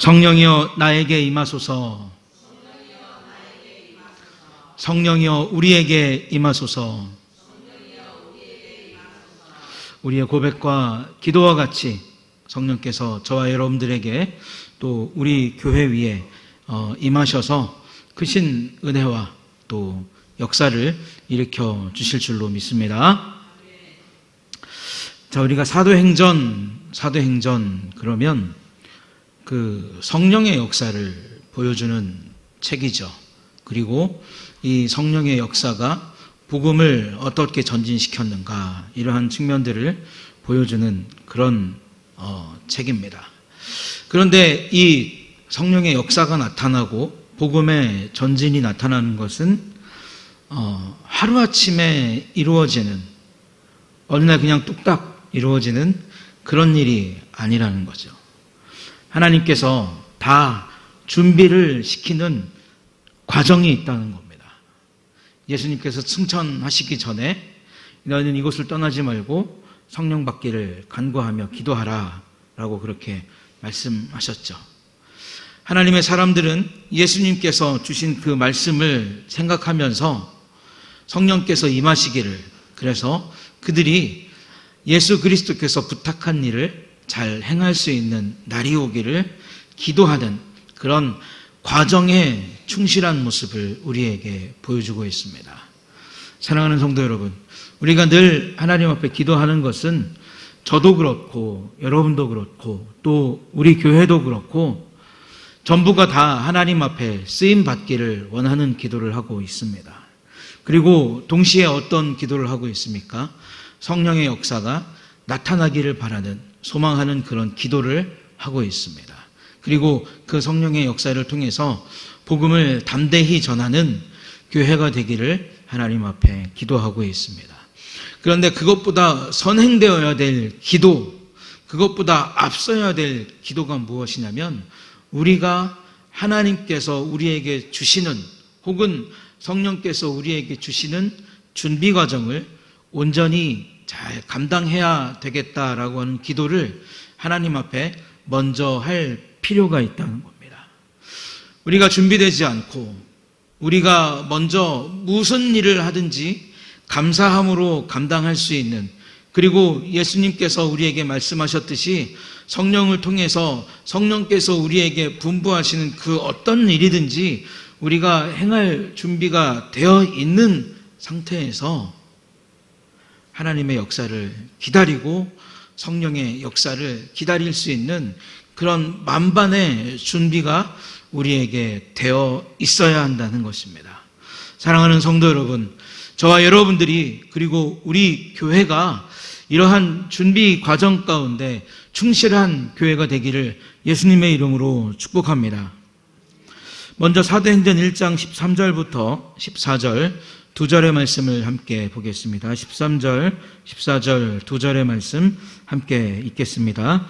성령이여 나에게 임하소서. 성령이여 우리에게 임하소서. 우리의 고백과 기도와 같이 성령께서 저와 여러분들에게 또 우리 교회 위에 임하셔서 크신 은혜와 또 역사를 일으켜 주실 줄로 믿습니다. 자, 우리가 사도행전 그러면 그 성령의 역사를 보여주는 책이죠. 그리고 이 성령의 역사가 복음을 어떻게 전진시켰는가, 이러한 측면들을 보여주는 그런 책입니다. 그런데 이 성령의 역사가 나타나고 복음의 전진이 나타나는 것은 하루아침에 이루어지는, 어느 날 그냥 뚝딱 이루어지는 그런 일이 아니라는 거죠. 하나님께서 다 준비를 시키는 과정이 있다는 겁니다. 예수님께서 승천하시기 전에 너희는 이곳을 떠나지 말고 성령 받기를 간구하며 기도하라 라고 그렇게 말씀하셨죠. 하나님의 사람들은 예수님께서 주신 그 말씀을 생각하면서 성령께서 임하시기를, 그래서 그들이 예수 그리스도께서 부탁한 일을 잘 행할 수 있는 날이 오기를 기도하는 그런 과정에 충실한 모습을 우리에게 보여주고 있습니다. 사랑하는 성도 여러분, 우리가 늘 하나님 앞에 기도하는 것은 저도 그렇고 여러분도 그렇고 또 우리 교회도 그렇고 전부가 다 하나님 앞에 쓰임 받기를 원하는 기도를 하고 있습니다. 그리고 동시에 어떤 기도를 하고 있습니까? 성령의 역사가 나타나기를 바라는, 소망하는 그런 기도를 하고 있습니다. 그리고 그 성령의 역사를 통해서 복음을 담대히 전하는 교회가 되기를 하나님 앞에 기도하고 있습니다. 그런데 그것보다 선행되어야 될 기도, 그것보다 앞서야 될 기도가 무엇이냐면, 우리가 하나님께서 우리에게 주시는, 혹은 성령께서 우리에게 주시는 준비 과정을 온전히 잘 감당해야 되겠다라고 하는 기도를 하나님 앞에 먼저 할 필요가 있다는 겁니다. 우리가 준비되지 않고 우리가 먼저 무슨 일을 하든지 감사함으로 감당할 수 있는, 그리고 예수님께서 우리에게 말씀하셨듯이 성령을 통해서 성령께서 우리에게 분부하시는 그 어떤 일이든지 우리가 행할 준비가 되어 있는 상태에서 하나님의 역사를 기다리고 성령의 역사를 기다릴 수 있는 그런 만반의 준비가 우리에게 되어 있어야 한다는 것입니다. 사랑하는 성도 여러분, 저와 여러분들이, 그리고 우리 교회가 이러한 준비 과정 가운데 충실한 교회가 되기를 예수님의 이름으로 축복합니다. 먼저 사도행전 1장 13절부터 14절 두 절의 말씀을 함께 보겠습니다. 13절, 14절 두 절의 말씀 함께 읽겠습니다.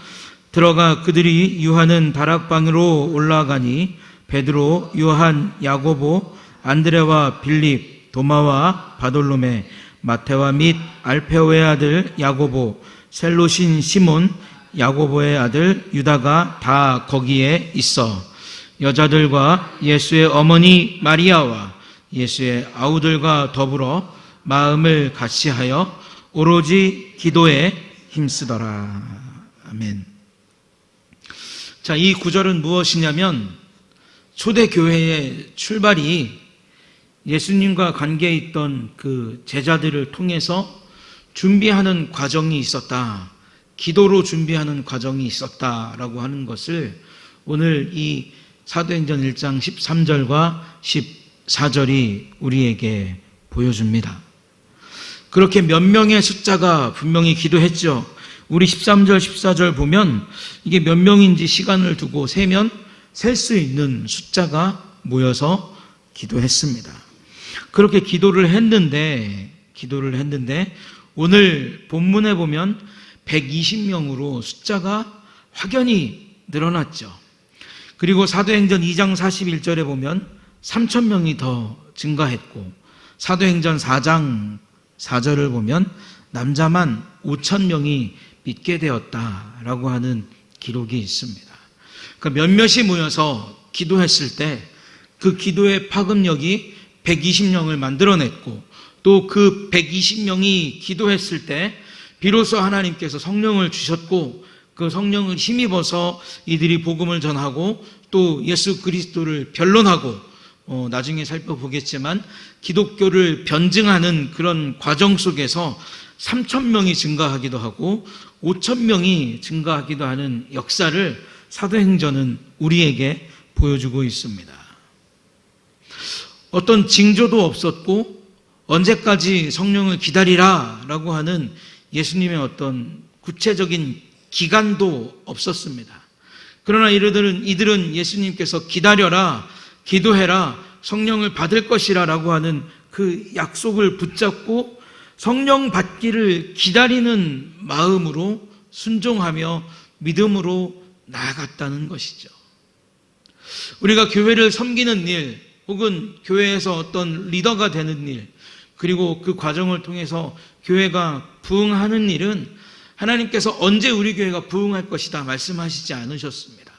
들어가 그들이 유하는 다락방으로 올라가니 베드로, 요한, 야고보, 안드레와 빌립, 도마와 바돌로메, 마테와 및 알페오의 아들 야고보, 셀로신 시몬, 야고보의 아들 유다가 다 거기에 있어 여자들과 예수의 어머니 마리아와 예수의 아우들과 더불어 마음을 같이하여 오로지 기도에 힘쓰더라. 아멘. 자, 이 구절은 무엇이냐면, 초대교회의 출발이 예수님과 관계에 있던 그 제자들을 통해서 준비하는 과정이 있었다, 기도로 준비하는 과정이 있었다라고 하는 것을 오늘 이 사도행전 1장 13절과 14절이 우리에게 보여줍니다. 그렇게 몇 명의 숫자가 분명히 기도했죠. 우리 13절, 14절 보면 이게 몇 명인지 시간을 두고 세면 셀 수 있는 숫자가 모여서 기도했습니다. 그렇게 기도를 했는데 오늘 본문에 보면 120명으로 숫자가 확연히 늘어났죠. 그리고 사도행전 2장 41절에 보면 3,000명이 더 증가했고, 사도행전 4장 4절을 보면 남자만 5,000명이 믿게 되었다라고 하는 기록이 있습니다. 몇몇이 모여서 기도했을 때 그 기도의 파급력이 120명을 만들어냈고, 또 그 120명이 기도했을 때 비로소 하나님께서 성령을 주셨고, 그 성령을 힘입어서 이들이 복음을 전하고 또 예수 그리스도를 변론하고, 나중에 살펴보겠지만 기독교를 변증하는 그런 과정 속에서 3,000명이 증가하기도 하고 5,000명이 증가하기도 하는 역사를 사도행전은 우리에게 보여주고 있습니다. 어떤 징조도 없었고 언제까지 성령을 기다리라 라고 하는 예수님의 어떤 구체적인 기간도 없었습니다. 그러나 이들은 예수님께서 기다려라, 기도해라, 성령을 받을 것이라 라고 하는 그 약속을 붙잡고 성령 받기를 기다리는 마음으로 순종하며 믿음으로 나아갔다는 것이죠. 우리가 교회를 섬기는 일, 혹은 교회에서 어떤 리더가 되는 일, 그리고 그 과정을 통해서 교회가 부흥하는 일은 하나님께서 언제 우리 교회가 부흥할 것이다 말씀하시지 않으셨습니다.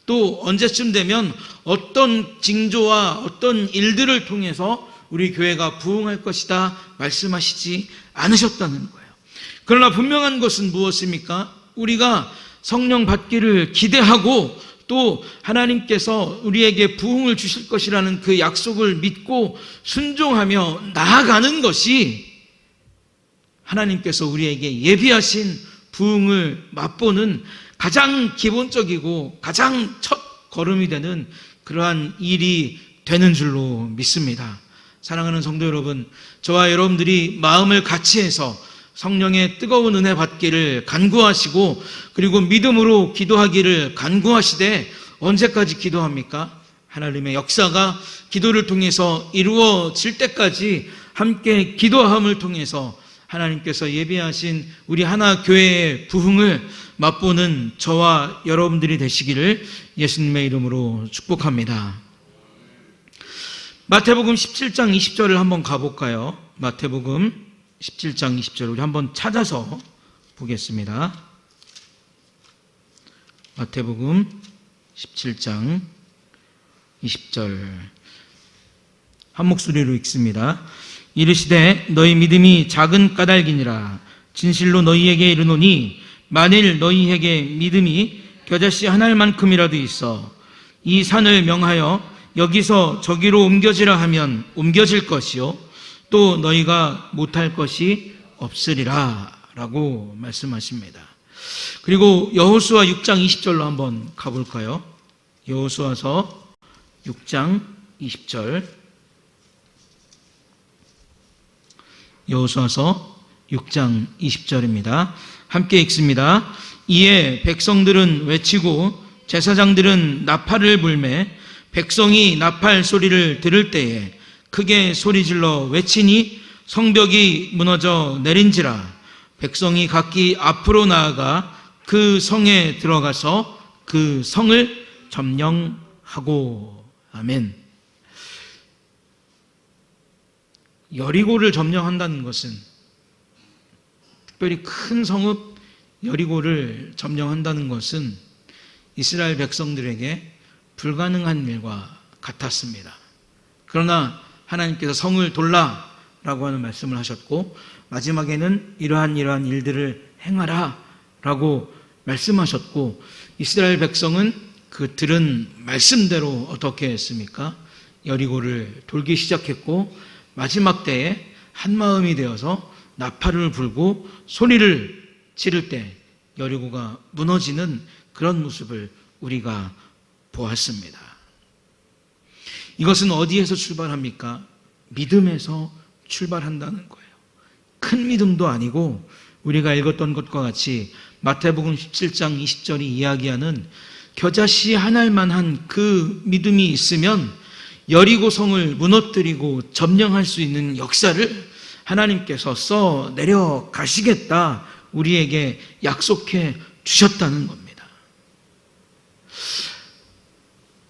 또 언제쯤 되면 어떤 징조와 어떤 일들을 통해서 우리 교회가 부흥할 것이다 말씀하시지 않으셨다는 거예요. 그러나 분명한 것은 무엇입니까? 우리가 성령 받기를 기대하고 또 하나님께서 우리에게 부흥을 주실 것이라는 그 약속을 믿고 순종하며 나아가는 것이 하나님께서 우리에게 예비하신 부흥을 맛보는 가장 기본적이고 가장 첫 걸음이 되는 그러한 일이 되는 줄로 믿습니다. 사랑하는 성도 여러분, 저와 여러분들이 마음을 같이해서 성령의 뜨거운 은혜 받기를 간구하시고 그리고 믿음으로 기도하기를 간구하시되 언제까지 기도합니까? 하나님의 역사가 기도를 통해서 이루어질 때까지 함께 기도함을 통해서 하나님께서 예비하신 우리 하나 교회의 부흥을 맛보는 저와 여러분들이 되시기를 예수님의 이름으로 축복합니다. 마태복음 17장 20절을 한번 가볼까요? 마태복음 17장 20절 우리 한번 찾아서 보겠습니다. 마태복음 17장 20절 한 목소리로 읽습니다. 이르시되 너희 믿음이 작은 까닭이니라. 진실로 너희에게 이르노니 만일 너희에게 믿음이 겨자씨 한 알만큼이라도 있어 이 산을 명하여 여기서 저기로 옮겨지라 하면 옮겨질 것이요 또 너희가 못할 것이 없으리라 라고 말씀하십니다. 그리고 여호수아 6장 20절로 한번 가볼까요? 여호수아서 6장 20절 여호수아서 6장 20절입니다. 함께 읽습니다. 이에 백성들은 외치고 제사장들은 나팔을 불매 백성이 나팔 소리를 들을 때에 크게 소리질러 외치니 성벽이 무너져 내린지라. 백성이 각기 앞으로 나아가 그 성에 들어가서 그 성을 점령하고. 아멘. 여리고를 점령한다는 것은, 특별히 큰 성읍 여리고를 점령한다는 것은 이스라엘 백성들에게 불가능한 일과 같았습니다. 그러나 하나님께서 성을 돌라라고 하는 말씀을 하셨고 마지막에는 이러한 일들을 행하라라고 말씀하셨고 이스라엘 백성은 그 들은 말씀대로 어떻게 했습니까? 여리고를 돌기 시작했고 마지막 때에 한마음이 되어서 나팔을 불고 소리를 지를 때 여리고가 무너지는 그런 모습을 우리가 보았습니다. 이것은 어디에서 출발합니까? 믿음에서 출발한다는 거예요. 큰 믿음도 아니고 우리가 읽었던 것과 같이 마태복음 17장 20절이 이야기하는 겨자씨 한 알만한 그 믿음이 있으면 여리고 성을 무너뜨리고 점령할 수 있는 역사를 하나님께서 써 내려가시겠다 우리에게 약속해 주셨다는 겁니다.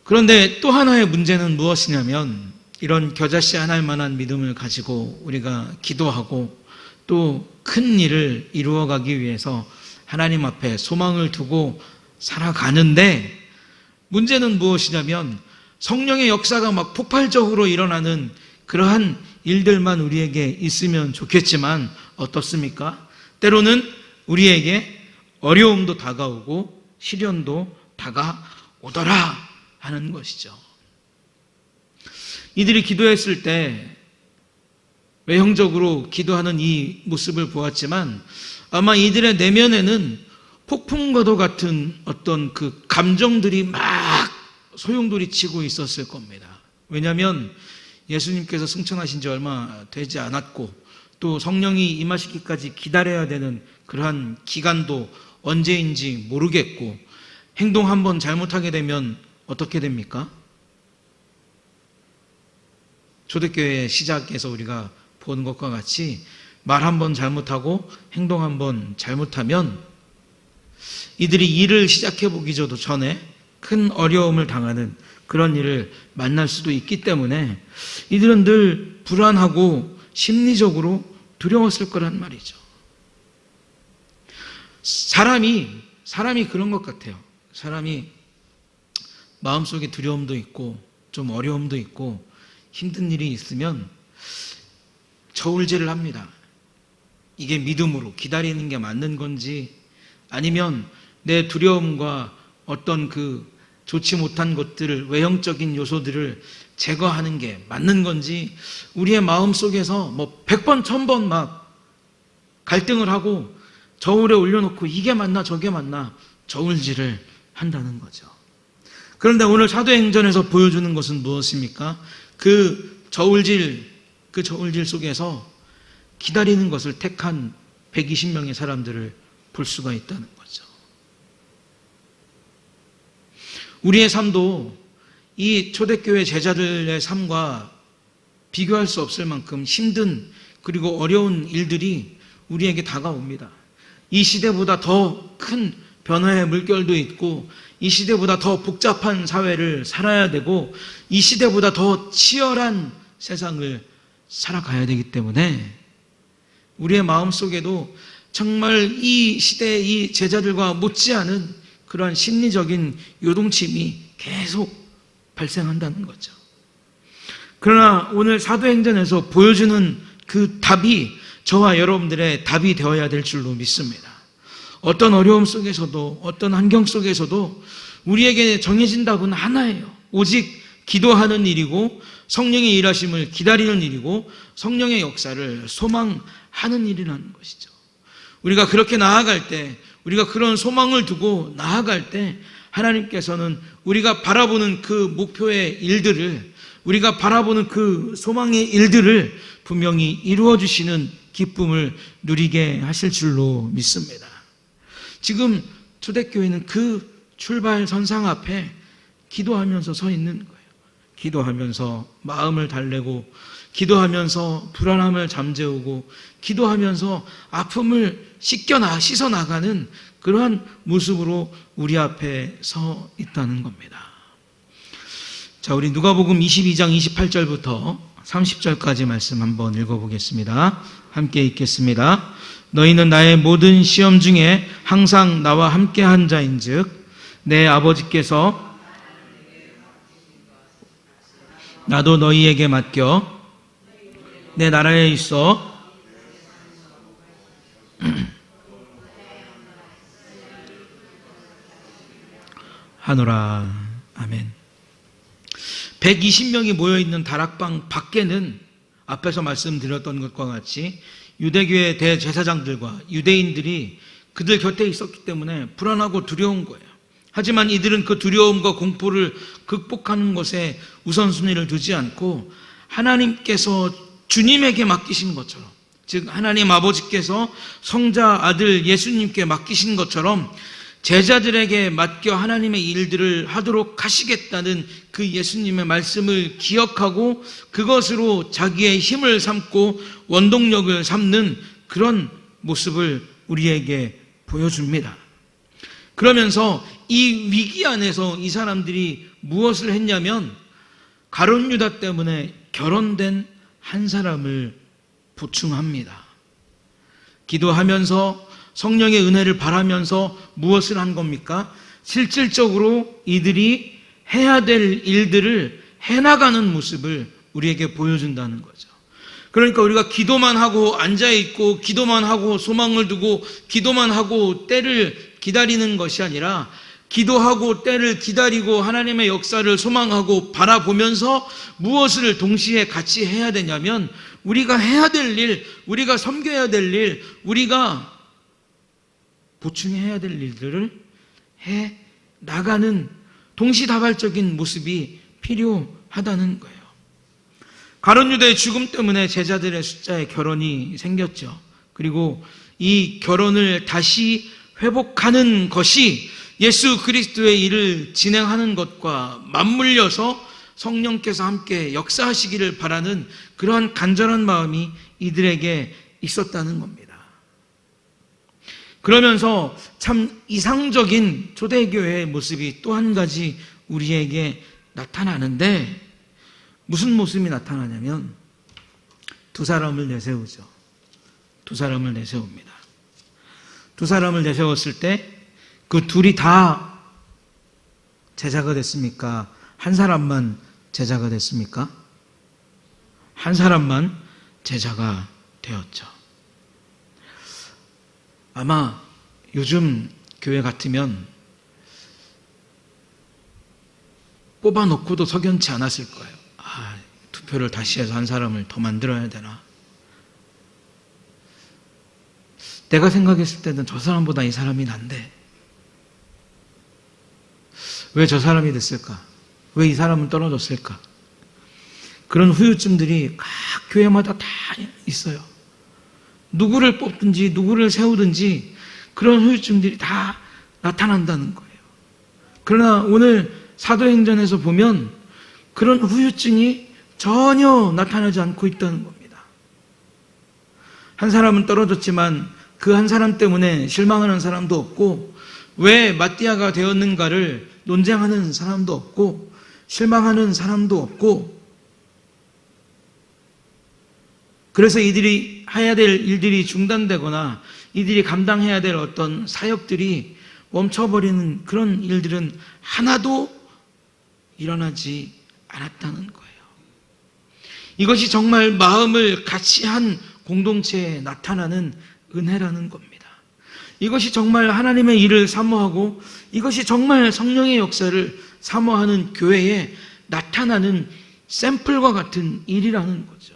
그런데 또 하나의 문제는 무엇이냐면 이런 겨자씨 한 알만한 믿음을 가지고 우리가 기도하고 또 큰 일을 이루어가기 위해서 하나님 앞에 소망을 두고 살아가는데 문제는 무엇이냐면 성령의 역사가 막 폭발적으로 일어나는 그러한 일들만 우리에게 있으면 좋겠지만 어떻습니까? 때로는 우리에게 어려움도 다가오고 시련도 다가오더라 하는 것이죠. 이들이 기도했을 때 외형적으로 기도하는 이 모습을 보았지만 아마 이들의 내면에는 폭풍과도 같은 어떤 그 감정들이 막 소용돌이치고 있었을 겁니다. 왜냐하면 예수님께서 승천하신 지 얼마 되지 않았고 또 성령이 임하시기까지 기다려야 되는 그러한 기간도 언제인지 모르겠고 행동 한번 잘못하게 되면 어떻게 됩니까? 초대교회의 시작에서 우리가 보는 것과 같이 말 한번 잘못하고 행동 한번 잘못하면 이들이 일을 시작해 보기 전에 큰 어려움을 당하는 그런 일을 만날 수도 있기 때문에 이들은 늘 불안하고 심리적으로 두려웠을 거란 말이죠. 사람이 그런 것 같아요. 사람이 마음속에 두려움도 있고 좀 어려움도 있고 힘든 일이 있으면 저울질을 합니다. 이게 믿음으로 기다리는 게 맞는 건지 아니면 내 두려움과 어떤 그 좋지 못한 것들을 외형적인 요소들을 제거하는 게 맞는 건지 우리의 마음속에서 뭐 100번 1000번 막 갈등을 하고 저울에 올려놓고 이게 맞나 저게 맞나 저울질을 한다는 거죠. 그런데 오늘 사도행전에서 보여주는 것은 무엇입니까? 그 저울질 속에서 기다리는 것을 택한 120명의 사람들을 볼 수가 있다는 거죠. 우리의 삶도 이 초대교회 제자들의 삶과 비교할 수 없을 만큼 힘든 그리고 어려운 일들이 우리에게 다가옵니다. 이 시대보다 더 큰 변화의 물결도 있고 이 시대보다 더 복잡한 사회를 살아야 되고 이 시대보다 더 치열한 세상을 살아가야 되기 때문에 우리의 마음속에도 정말 이 시대의 이 제자들과 못지않은 그러한 심리적인 요동침이 계속 발생한다는 거죠. 그러나 오늘 사도행전에서 보여주는 그 답이 저와 여러분들의 답이 되어야 될 줄로 믿습니다. 어떤 어려움 속에서도 어떤 환경 속에서도 우리에게 정해진 답은 하나예요. 오직 기도하는 일이고 성령의 일하심을 기다리는 일이고 성령의 역사를 소망하는 일이라는 것이죠. 우리가 그렇게 나아갈 때 우리가 그런 소망을 두고 나아갈 때 하나님께서는 우리가 바라보는 그 목표의 일들을 우리가 바라보는 그 소망의 일들을 분명히 이루어 주시는 기쁨을 누리게 하실 줄로 믿습니다. 지금 초대교회는 그 출발선상 앞에 기도하면서 서 있는 거예요. 기도하면서 마음을 달래고 기도하면서 불안함을 잠재우고 기도하면서 아픔을 씻어나가는 그러한 모습으로 우리 앞에 서 있다는 겁니다. 자, 우리 누가복음 22장 28절부터 30절까지 말씀 한번 읽어보겠습니다. 함께 읽겠습니다. 너희는 나의 모든 시험 중에 항상 나와 함께한 자인즉 내 아버지께서 나도 너희에게 맡겨 내 나라에 있어 하노라. 아멘. 120명이 모여있는 다락방 밖에는 앞에서 말씀드렸던 것과 같이 유대교회 대제사장들과 유대인들이 그들 곁에 있었기 때문에 불안하고 두려운 거예요. 하지만 이들은 그 두려움과 공포를 극복하는 것에 우선순위를 두지 않고 하나님께서 주님에게 맡기신 것처럼, 즉 하나님 아버지께서 성자 아들 예수님께 맡기신 것처럼 제자들에게 맡겨 하나님의 일들을 하도록 하시겠다는 그 예수님의 말씀을 기억하고 그것으로 자기의 힘을 삼고 원동력을 삼는 그런 모습을 우리에게 보여줍니다. 그러면서 이 위기 안에서 이 사람들이 무엇을 했냐면 가룟 유다 때문에 결혼된 한 사람을 보충합니다. 기도하면서 성령의 은혜를 바라면서 무엇을 한 겁니까? 실질적으로 이들이 해야 될 일들을 해나가는 모습을 우리에게 보여준다는 거죠. 그러니까 우리가 기도만 하고 앉아있고 기도만 하고 소망을 두고 기도만 하고 때를 기다리는 것이 아니라 기도하고 때를 기다리고 하나님의 역사를 소망하고 바라보면서 무엇을 동시에 같이 해야 되냐면 우리가 해야 될 일, 우리가 섬겨야 될 일, 우리가 보충해야 될 일들을 해 나가는 동시다발적인 모습이 필요하다는 거예요. 가룟 유다의 죽음 때문에 제자들의 숫자의 결혼이 생겼죠. 그리고 이 결혼을 다시 회복하는 것이 예수 그리스도의 일을 진행하는 것과 맞물려서 성령께서 함께 역사하시기를 바라는 그러한 간절한 마음이 이들에게 있었다는 겁니다. 그러면서 참 이상적인 초대교회의 모습이 또 한 가지 우리에게 나타나는데 무슨 모습이 나타나냐면 두 사람을 내세우죠. 두 사람을 내세웁니다. 두 사람을 내세웠을 때 그 둘이 다 제자가 됐습니까? 한 사람만 제자가 됐습니까? 한 사람만 제자가 되었죠. 아마 요즘 교회 같으면 뽑아놓고도 석연치 않았을 거예요. 투표를 다시 해서 한 사람을 더 만들어야 되나? 내가 생각했을 때는 저 사람보다 이 사람이 난데 왜 저 사람이 됐을까? 왜 이 사람은 떨어졌을까? 그런 후유증들이 각 교회마다 다 있어요. 누구를 뽑든지 누구를 세우든지 그런 후유증들이 다 나타난다는 거예요. 그러나 오늘 사도행전에서 보면 그런 후유증이 전혀 나타나지 않고 있다는 겁니다. 한 사람은 떨어졌지만 그 한 사람 때문에 실망하는 사람도 없고 왜 마띠아가 되었는가를 논쟁하는 사람도 없고 실망하는 사람도 없고 그래서 이들이 해야 될 일들이 중단되거나 이들이 감당해야 될 어떤 사역들이 멈춰버리는 그런 일들은 하나도 일어나지 않았다는 거예요. 이것이 정말 마음을 같이 한 공동체에 나타나는 은혜라는 겁니다. 이것이 정말 하나님의 일을 사모하고 이것이 정말 성령의 역사를 사모하는 교회에 나타나는 샘플과 같은 일이라는 거죠.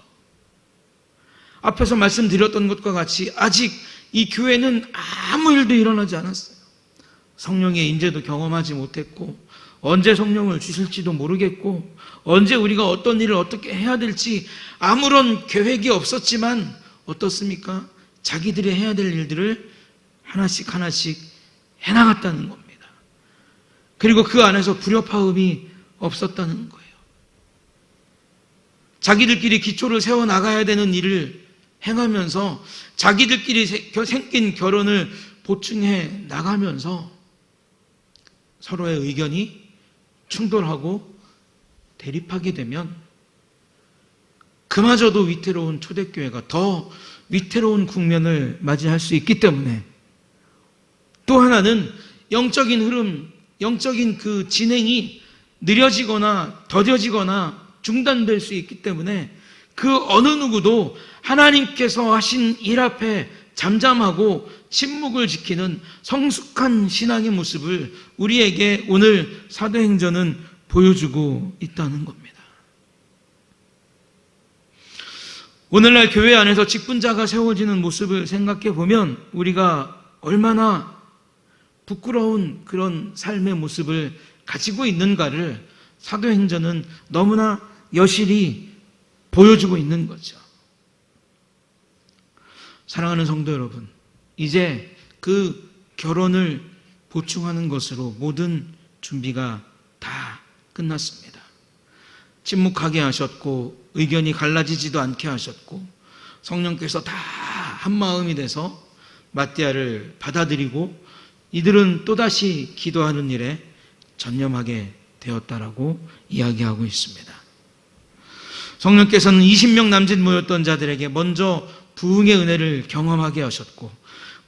앞에서 말씀드렸던 것과 같이 아직 이 교회는 아무 일도 일어나지 않았어요. 성령의 인재도 경험하지 못했고 언제 성령을 주실지도 모르겠고 언제 우리가 어떤 일을 어떻게 해야 될지 아무런 계획이 없었지만 어떻습니까? 자기들이 해야 될 일들을 하나씩 하나씩 해나갔다는 겁니다. 그리고 그 안에서 불협화음이 없었다는 거예요. 자기들끼리 기초를 세워나가야 되는 일을 행하면서 자기들끼리 생긴 결혼을 보충해 나가면서 서로의 의견이 충돌하고 대립하게 되면 그마저도 위태로운 초대교회가 더 위태로운 국면을 맞이할 수 있기 때문에 또 하나는 영적인 흐름, 영적인 그 진행이 느려지거나 더뎌지거나 중단될 수 있기 때문에 그 어느 누구도 하나님께서 하신 일 앞에 잠잠하고 침묵을 지키는 성숙한 신앙의 모습을 우리에게 오늘 사도행전은 보여주고 있다는 겁니다. 오늘날 교회 안에서 직분자가 세워지는 모습을 생각해 보면 우리가 얼마나 부끄러운 그런 삶의 모습을 가지고 있는가를 사도행전은 너무나 여실히 보여주고 있는 거죠. 사랑하는 성도 여러분, 이제 그 결혼을 보충하는 것으로 모든 준비가 다 끝났습니다. 침묵하게 하셨고 의견이 갈라지지도 않게 하셨고 성령께서 다 한마음이 돼서 마띠아를 받아들이고 이들은 또다시 기도하는 일에 전념하게 되었다라고 이야기하고 있습니다. 성령께서는 20명 남짓 모였던 자들에게 먼저 부흥의 은혜를 경험하게 하셨고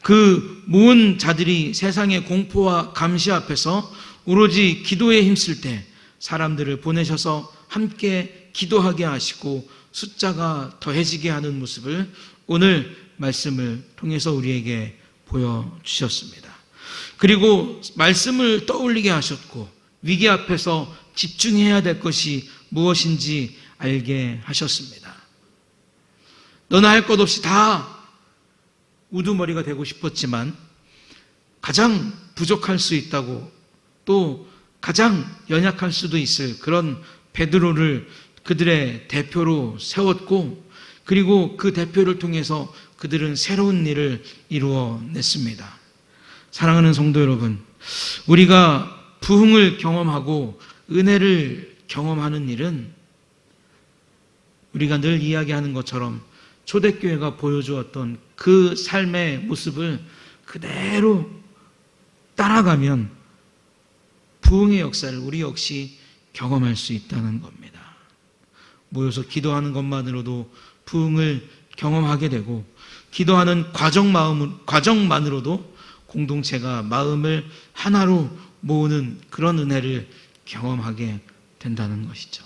그 모은 자들이 세상의 공포와 감시 앞에서 오로지 기도에 힘쓸 때 사람들을 보내셔서 함께 기도하게 하시고 숫자가 더해지게 하는 모습을 오늘 말씀을 통해서 우리에게 보여주셨습니다. 그리고 말씀을 떠올리게 하셨고 위기 앞에서 집중해야 될 것이 무엇인지 알게 하셨습니다. 너나 할 것 없이 다 우두머리가 되고 싶었지만 가장 부족할 수 있다고 또 가장 연약할 수도 있을 그런 베드로를 그들의 대표로 세웠고 그리고 그 대표를 통해서 그들은 새로운 일을 이루어냈습니다. 사랑하는 성도 여러분, 우리가 부흥을 경험하고 은혜를 경험하는 일은 우리가 늘 이야기하는 것처럼 초대교회가 보여주었던 그 삶의 모습을 그대로 따라가면 부흥의 역사를 우리 역시 경험할 수 있다는 겁니다. 모여서 기도하는 것만으로도 부흥을 경험하게 되고 기도하는 과정만으로도 공동체가 마음을 하나로 모으는 그런 은혜를 경험하게 된다는 것이죠.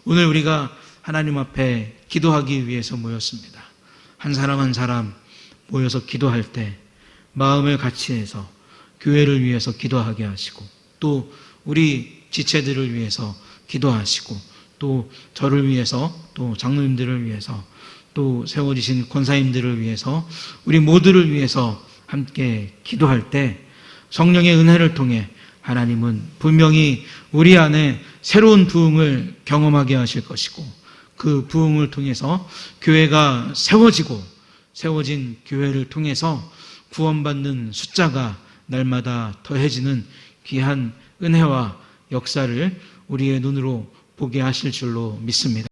오늘 우리가 하나님 앞에 기도하기 위해서 모였습니다. 한 사람 한 사람 모여서 기도할 때 마음을 같이 해서 교회를 위해서 기도하게 하시고 또 우리 지체들을 위해서 기도하시고 또 저를 위해서 또 장로님들을 위해서 또 세워지신 권사님들을 위해서 우리 모두를 위해서 함께 기도할 때 성령의 은혜를 통해 하나님은 분명히 우리 안에 새로운 부흥을 경험하게 하실 것이고 그 부흥을 통해서 교회가 세워진 교회를 통해서 구원받는 숫자가 날마다 더해지는 귀한 은혜와 역사를 우리의 눈으로 보게 하실 줄로 믿습니다.